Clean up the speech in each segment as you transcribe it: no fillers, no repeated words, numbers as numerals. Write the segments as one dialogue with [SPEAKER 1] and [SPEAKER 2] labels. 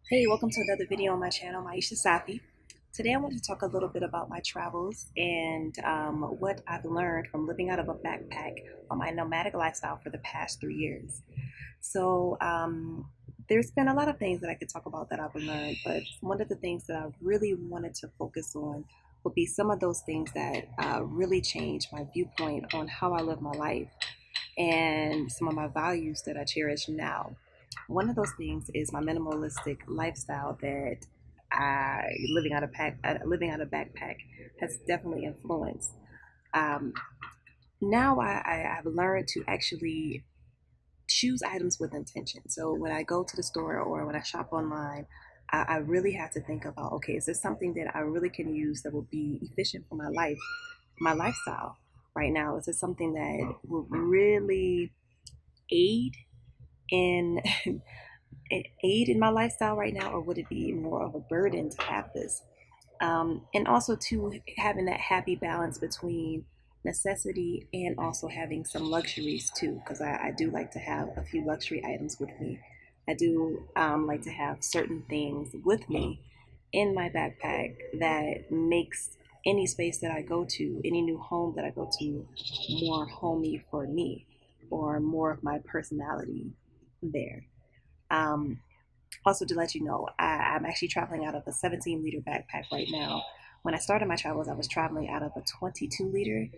[SPEAKER 1] Hey, welcome to another video on my channel, Maisha Safi. Today I want to talk a little bit about my travels and what I've learned from living out of a backpack on my nomadic lifestyle for the past 3 years. So there's been a lot of things that I could talk about that I've learned, but one of the things that I really wanted to focus on would be some of those things that really changed my viewpoint on how I live my life and some of my values that I cherish now. One of those things is my minimalistic lifestyle that living out of backpack has definitely influenced. Um, Now I've learned to actually choose items with intention. So when I go to the store or when I shop online, I really have to think about, okay, is this something that I really can use that will be efficient for my life, my lifestyle right now? Is it something that will really aid in aid in my lifestyle right now, or would it be more of a burden to have this? And also, to having that happy balance between necessity and also having some luxuries too, because I do like to have a few luxury items with me. I do like to have certain things with me in my backpack that makes any space that I go to, any new home that I go to, more homey for me, or more of my personality there. Um, Also, to let you know, I'm actually traveling out of a 17-liter backpack right now. When I started my travels, I was traveling out of a 22-liter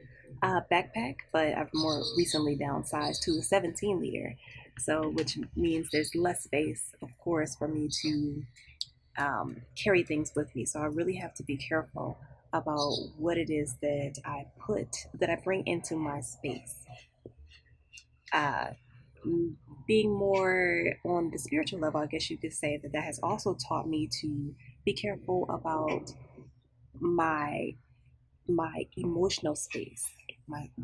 [SPEAKER 1] backpack, but I've more recently downsized to a 17-liter. So, which means there's less space, of course, for me to carry things with me. So I really have to be careful about what it is that I bring into my space. Uh, Being more on the spiritual level, I guess you could say that has also taught me to be careful about my my emotional space,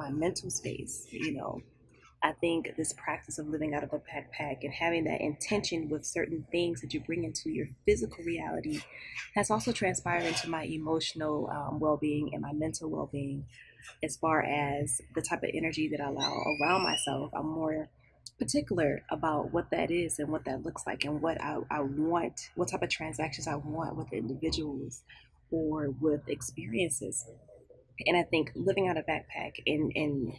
[SPEAKER 1] my mental space. I think this practice of living out of a backpack and having that intention with certain things that you bring into your physical reality has also transpired into my emotional well-being and my mental well-being, as far as the type of energy that I allow around myself. I'm more particular about what that is and what that looks like, and what I want, what type of transactions I want with individuals or with experiences. And I think living out a backpack and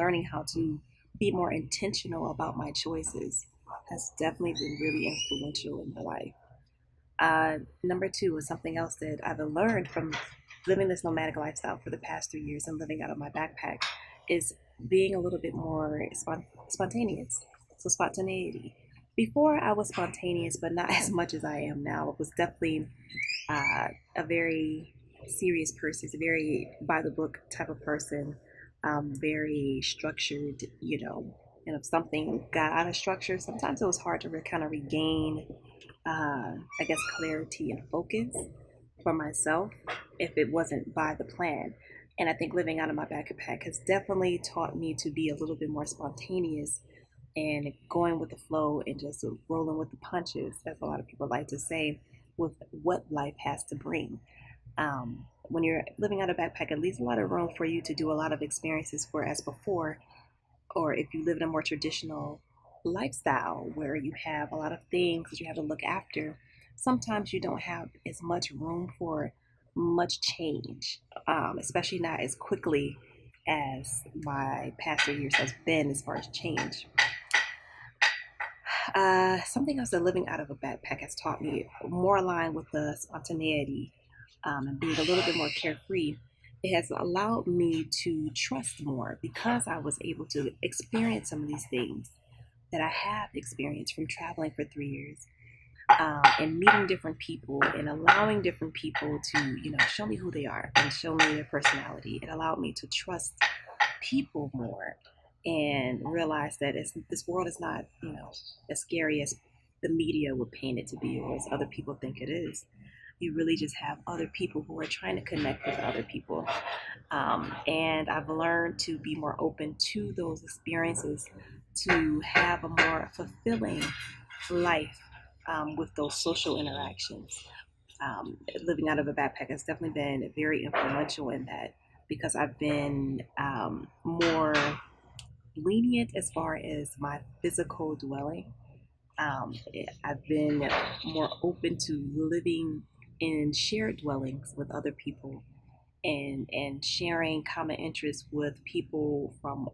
[SPEAKER 1] learning how to be more intentional about my choices has definitely been really influential in my life. Number two is something else that I've learned from living this nomadic lifestyle for the past 3 years and living out of my backpack is being a little bit more spontaneous. So, spontaneity. Before, I was spontaneous, but not as much as I am now. It was definitely a very serious person. He's a very by the book type of person, very structured, And if something got out of structure, sometimes it was hard to kind of regain, I guess, clarity and focus for myself if it wasn't by the plan. And I think living out of my backpack has definitely taught me to be a little bit more spontaneous and going with the flow and just rolling with the punches, as a lot of people like to say, with what life has to bring. When you're living out of a backpack, it leaves a lot of room for you to do a lot of experiences, whereas before, or if you live in a more traditional lifestyle where you have a lot of things that you have to look after, sometimes you don't have as much room for much change, especially not as quickly as my past 3 years has been as far as change. Something else that living out of a backpack has taught me, more aligned with the spontaneity and being a little bit more carefree. It has allowed me to trust more because I was able to experience some of these things that I have experienced from traveling for 3 years, and meeting different people and allowing different people to, show me who they are and show me their personality. It allowed me to trust people more and realize that this world is not, as scary as the media would paint it to be, or as other people think it is. You really just have other people who are trying to connect with other people. And I've learned to be more open to those experiences, to have a more fulfilling life with those social interactions. Living out of a backpack has definitely been very influential in that, because I've been more lenient as far as my physical dwelling. I've been more open to living in shared dwellings with other people and sharing common interests with people from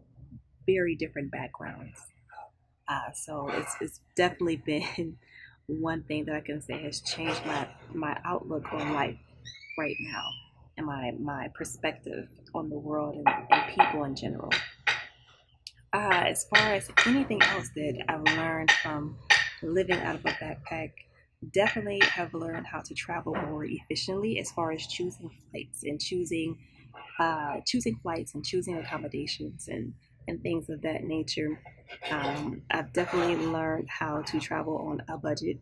[SPEAKER 1] very different backgrounds. So it's definitely been one thing that I can say has changed my outlook on life right now and my perspective on the world and people in general. As far as anything else that I've learned from living out of a backpack, definitely have learned how to travel more efficiently as far as choosing flights and choosing accommodations and things of that nature. I've definitely learned how to travel on a budget,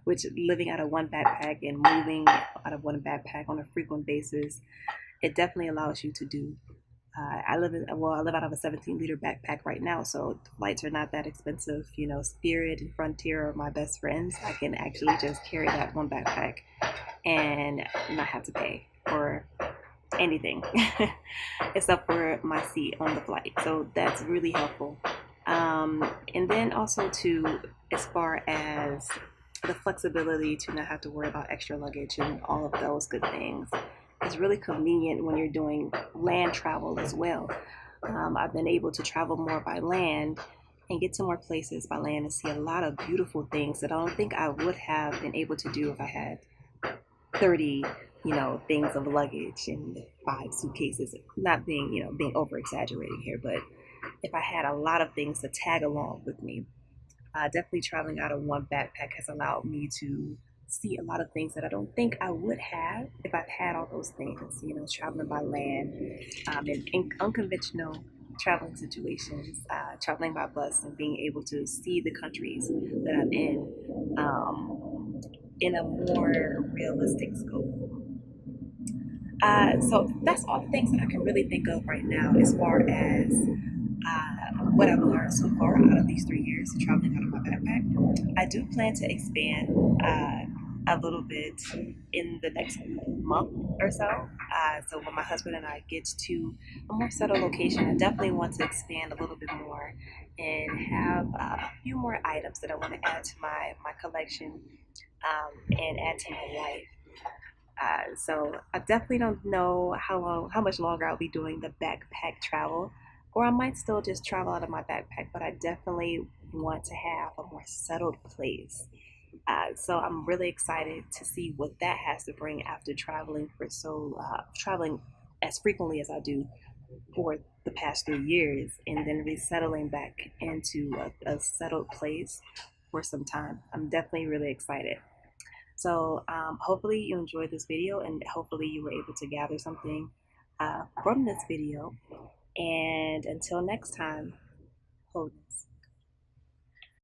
[SPEAKER 1] which living out of one backpack and moving out of one backpack on a frequent basis, it definitely allows you to do. I live out of a 17-liter backpack right now, so flights are not that expensive. You know, Spirit and Frontier are my best friends. I can actually just carry that one backpack and not have to pay for anything except for my seat on the flight. So that's really helpful. And then also to as far as the flexibility to not have to worry about extra luggage and all of those good things. It's really convenient when you're doing land travel as well. I've been able to travel more by land and get to more places by land and see a lot of beautiful things that I don't think I would have been able to do if I had 30 things of luggage and 5 suitcases, not being being over exaggerating here, but if I had a lot of things to tag along with me. Definitely traveling out of one backpack has allowed me to see a lot of things that I don't think I would have if I've had all those things, traveling by land, in unconventional traveling situations, traveling by bus and being able to see the countries that I'm in a more realistic scope. So that's all the things that I can really think of right now as far as what I've learned so far out of these 3 years of traveling out of my backpack. I do plan to expand a little bit in the next month or so. So when my husband and I get to a more settled location, I definitely want to expand a little bit more and have a few more items that I want to add to my collection and add to my life. So I definitely don't know how much longer I'll be doing the backpack travel, or I might still just travel out of my backpack. But I definitely want to have a more settled place. So I'm really excited to see what that has to bring after traveling as frequently as I do for the past 3 years, and then resettling back into a settled place for some time. I'm definitely really excited. So hopefully you enjoyed this video and hopefully you were able to gather something from this video. And until next time, wholeness.